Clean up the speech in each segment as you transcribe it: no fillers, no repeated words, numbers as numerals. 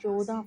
14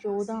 14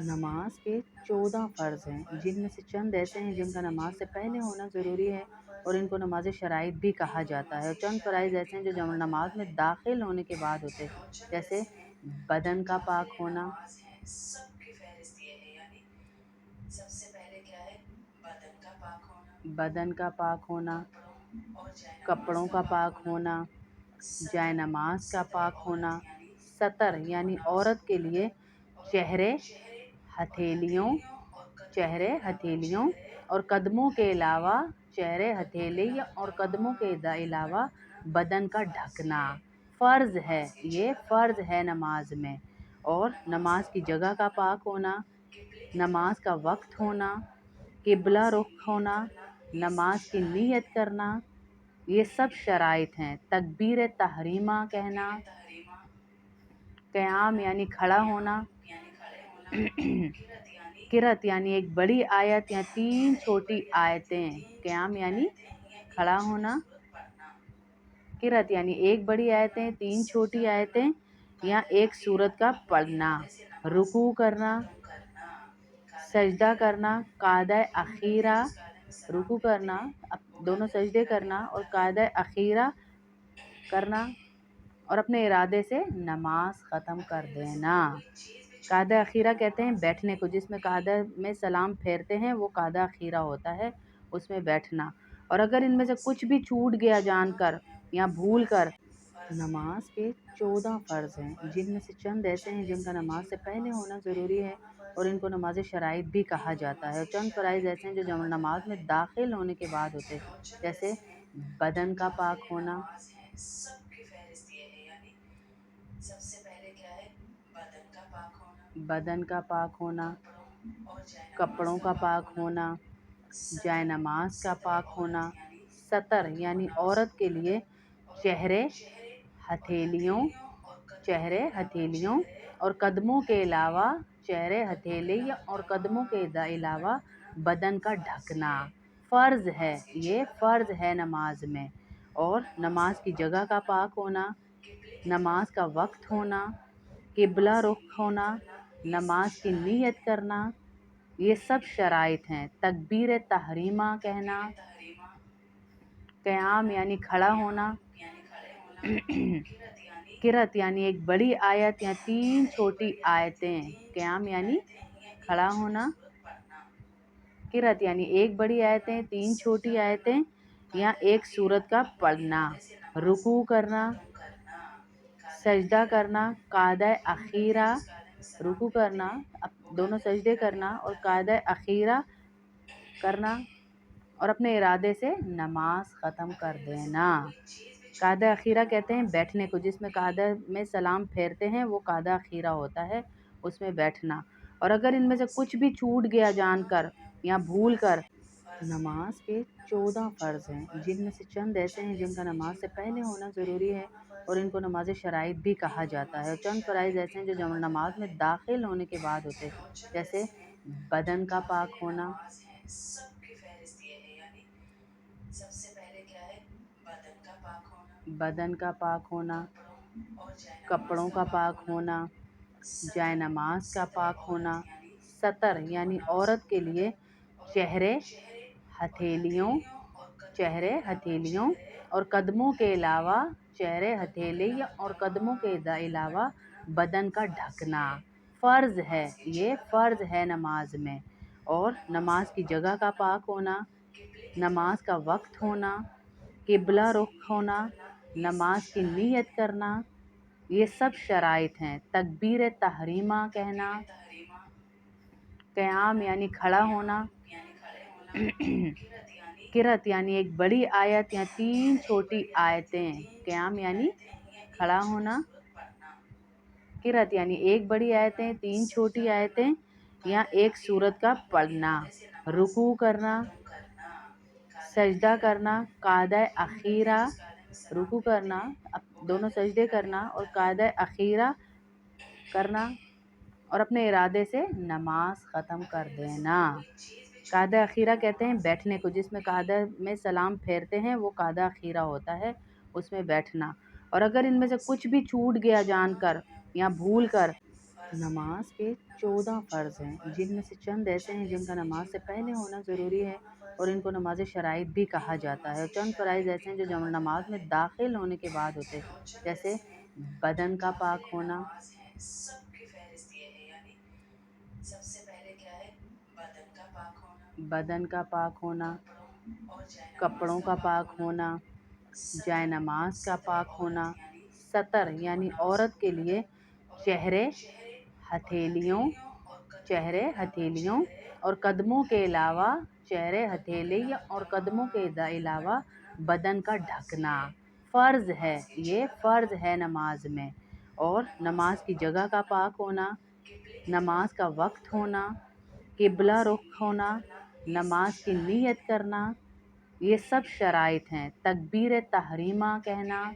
نماز کے 14 فرض ہیں، جن میں سے چند ایسے ہیں جن کا نماز سے پہلے ہونا ضروری ہے اور ان کو نماز شرائط بھی کہا جاتا ہے، اور چند فرائض ایسے ہیں جو نماز میں داخل ہونے کے بعد ہوتے ہیں، جیسے بدن کا پاک ہونا، بدن کا پاک ہونا، کپڑوں کا پاک ہونا، جائے نماز کا پاک ہونا، سطر یعنی عورت کے لیے چہرے، ہتھیلیوں اور قدموں کے علاوہ بدن کا ڈھکنا فرض ہے، یہ فرض ہے نماز میں۔ اور نماز کی جگہ کا پاک ہونا، نماز کا وقت ہونا، قبلہ رخ ہونا، نماز کی نیت کرنا، یہ سب شرائط ہیں۔ تکبیر تحریمہ کہنا، قیام یعنی کھڑا ہونا، قرأت یعنی ایک بڑی آیت یا 3 چھوٹی آیتیں، قیام یعنی کھڑا ہونا، قرأت یعنی ایک بڑی آیتیں، 3 چھوٹی آیتیں یا ایک سورت کا پڑھنا، رکوع کرنا، سجدہ کرنا، قاعدہ اخیرہ، رکوع کرنا، دونوں سجدے کرنا اور قاعدہ اخیرہ کرنا اور اپنے ارادے سے نماز ختم کر دینا۔ قاعدہ اخیرہ کہتے ہیں بیٹھنے کو، جس میں قاعدہ میں سلام پھیرتے ہیں وہ قاعدہ اخیرہ ہوتا ہے، اس میں بیٹھنا۔ اور اگر ان میں سے کچھ بھی چھوٹ گیا جان کر یا بھول کر، نماز کے 14 فرض ہیں، جن میں سے چند ایسے ہیں جن کا نماز سے پہلے ہونا ضروری ہے اور ان کو نماز شرائط بھی کہا جاتا ہے، اور چند فرائض ایسے ہیں جو نماز میں داخل ہونے کے بعد ہوتے ہیں، جیسے بدن کا پاک ہونا، کپڑوں کا پاک ہونا، جائے نماز کا پاک ہونا، سطر یعنی عورت کے لیے چہرے، ہتھیلیوں اور قدموں کے علاوہ بدن کا ڈھکنا فرض ہے، یہ فرض ہے نماز میں۔ اور نماز کی جگہ کا پاک ہونا، نماز کا وقت ہونا، قبلہ رخ ہونا، نماز کی نیت کرنا، یہ سب شرائط ہیں۔ تکبیر تحریمہ کہنا، قیام یعنی کھڑا ہونا، قرأت یعنی ایک بڑی آیت یا 3 چھوٹی آیتیں، قیام یعنی کھڑا ہونا، قرأت یعنی ایک بڑی آیتیں، 3 چھوٹی آیتیں یا ایک سورت کا پڑھنا، رکوع کرنا، سجدہ کرنا، قاعدہ اخیرہ، رکوع کرنا، دونوں سجدے کرنا اور قاعدہ اخیرہ کرنا اور اپنے ارادے سے نماز ختم کر دینا۔ قاعدہ اخیرہ کہتے ہیں بیٹھنے کو، جس میں قاعدہ میں سلام پھیرتے ہیں وہ قاعدہ اخیرہ ہوتا ہے، اس میں بیٹھنا۔ اور اگر ان میں سے کچھ بھی چھوٹ گیا جان کر یا بھول کر، نماز کے 14 فرض ہیں، جن میں سے چند ایسے ہیں جن کا نماز سے پہلے ہونا ضروری ہے اور ان کو نماز شرائط بھی کہا جاتا ہے، اور چند فرائض ایسے ہیں جو نماز میں داخل ہونے کے بعد ہوتے ہیں، جیسے بدن کا پاک ہونا، کپڑوں کا پاک ہونا، جائے نماز کا پاک ہونا، سطر یعنی عورت کے لیے چہرے، ہتھیلیوں اور قدموں کے علاوہ بدن کا ڈھکنا فرض ہے، یہ فرض ہے نماز میں۔ اور نماز کی جگہ کا پاک ہونا، نماز کا وقت ہونا، قبلہ رخ ہونا، نماز کی نیت کرنا، یہ سب شرائط ہیں۔ تکبیر تحریمہ کہنا، قیام یعنی کھڑا ہونا، قرأت یعنی ایک بڑی آیت یا 3 چھوٹی آیتیں، قیام یعنی کھڑا ہونا، قرأت یعنی ایک بڑی آیتیں، 3 چھوٹی آیتیں یا ایک سورت کا پڑھنا، رکوع کرنا، سجدہ کرنا، قاعدہ اخیرہ، رکوع کرنا، دونوں سجدے کرنا اور قاعدہ اخیرہ کرنا اور اپنے ارادے سے نماز ختم کر دینا۔ قاعدہ اخیرہ کہتے ہیں بیٹھنے کو، جس میں قاعدہ میں سلام پھیرتے ہیں وہ قاعدہ اخیرہ ہوتا ہے، اس میں بیٹھنا۔ اور اگر ان میں سے کچھ بھی چھوٹ گیا جان کر یا بھول کر، نماز کے 14 فرض ہیں، جن میں سے چند ایسے ہیں جن کا نماز سے پہلے ہونا ضروری ہے اور ان کو نماز شرائط بھی کہا جاتا ہے، اور چند فرائض ایسے ہیں جو نماز میں داخل ہونے کے بعد ہوتے ہیں، جیسے بدن کا پاک ہونا، کپڑوں کا پاک ہونا، جائے نماز کا پاک ہونا، سطر یعنی عورت کے لیے چہرے، ہتھیلیوں اور قدموں کے علاوہ بدن کا ڈھکنا فرض ہے، یہ فرض ہے نماز میں۔ اور نماز کی جگہ کا پاک ہونا، نماز کا وقت ہونا، قبلہ رخ ہونا، نماز کی نیت کرنا، یہ سب شرائط ہیں۔ تکبیر تحریمہ کہنا،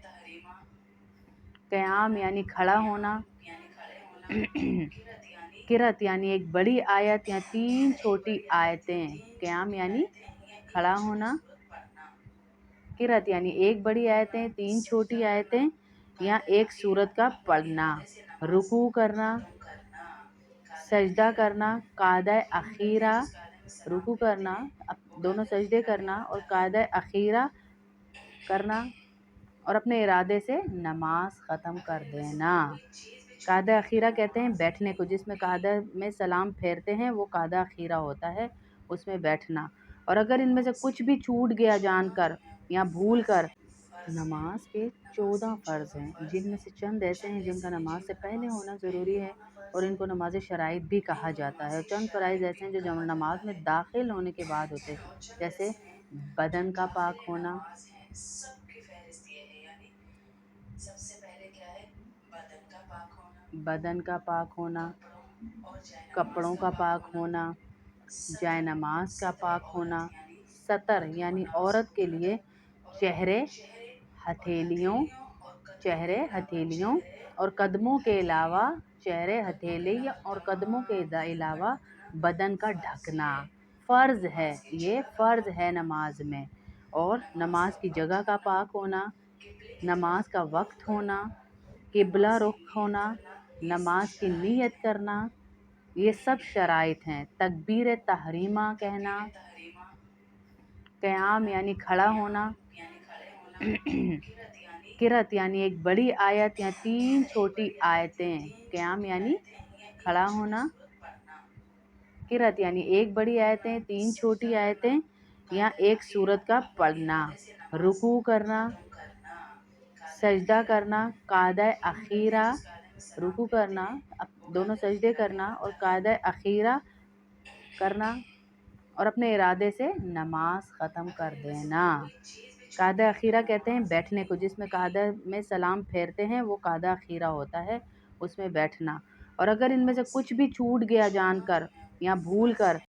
قیام یعنی کھڑا ہونا، قرأت یعنی ایک بڑی آیت یا 3 چھوٹی آیتیں، قیام یعنی کھڑا ہونا، قرأت یعنی ایک بڑی آیتیں، 3 چھوٹی آیتیں یا ایک سورت کا پڑھنا، رکوع کرنا، سجدہ کرنا، قاعدہ اخیرہ، رکوع کرنا، دونوں سجدے کرنا اور قاعدہ اخیرہ کرنا اور اپنے ارادے سے نماز ختم کر دینا۔ قاعدہ اخیرہ کہتے ہیں بیٹھنے کو، جس میں قاعدہ میں سلام پھیرتے ہیں وہ قاعدہ اخیرہ ہوتا ہے، اس میں بیٹھنا۔ اور اگر ان میں سے کچھ بھی چھوٹ گیا جان کر یا بھول کر، نماز کے 14 فرض ہیں، جن میں سے چند ایسے ہیں جن کا نماز سے پہلے ہونا ضروری ہے اور ان کو نماز شرائط بھی کہا جاتا ہے، اور چند فرائض ایسے ہیں جو نماز میں داخل ہونے کے بعد ہوتے ہیں، جیسے بدن کا پاک ہونا، کپڑوں کا پاک ہونا، جائے نماز کا پاک ہونا، سطر یعنی عورت کے لیے چہرے، ہتھیلیوں اور قدموں کے علاوہ بدن کا ڈھکنا فرض ہے، یہ فرض ہے نماز میں۔ اور نماز کی جگہ کا پاک ہونا، نماز کا وقت ہونا، قبلہ رخ ہونا، نماز کی نیت کرنا، یہ سب شرائط ہیں۔ تکبیر تحریمہ کہنا، قیام یعنی کھڑا ہونا، قرأت یعنی ایک بڑی آیت یا 3 چھوٹی آیتیں، قیام یعنی کھڑا ہونا، قرأت یعنی ایک بڑی آیتیں، 3 چھوٹی آیتیں یا ایک سورت کا پڑھنا، رکوع کرنا، سجدہ کرنا، قاعدہ اخیرہ، رکوع کرنا، دونوں سجدے کرنا اور قاعدہ اخیرہ کرنا اور اپنے ارادے سے نماز ختم کر دینا۔ قاعدہ اخیرہ کہتے ہیں بیٹھنے کو، جس میں قاعدہ میں سلام پھیرتے ہیں وہ قاعدہ اخیرہ ہوتا ہے، اس میں بیٹھنا۔ اور اگر ان میں سے کچھ بھی چھوٹ گیا جان کر یا بھول کر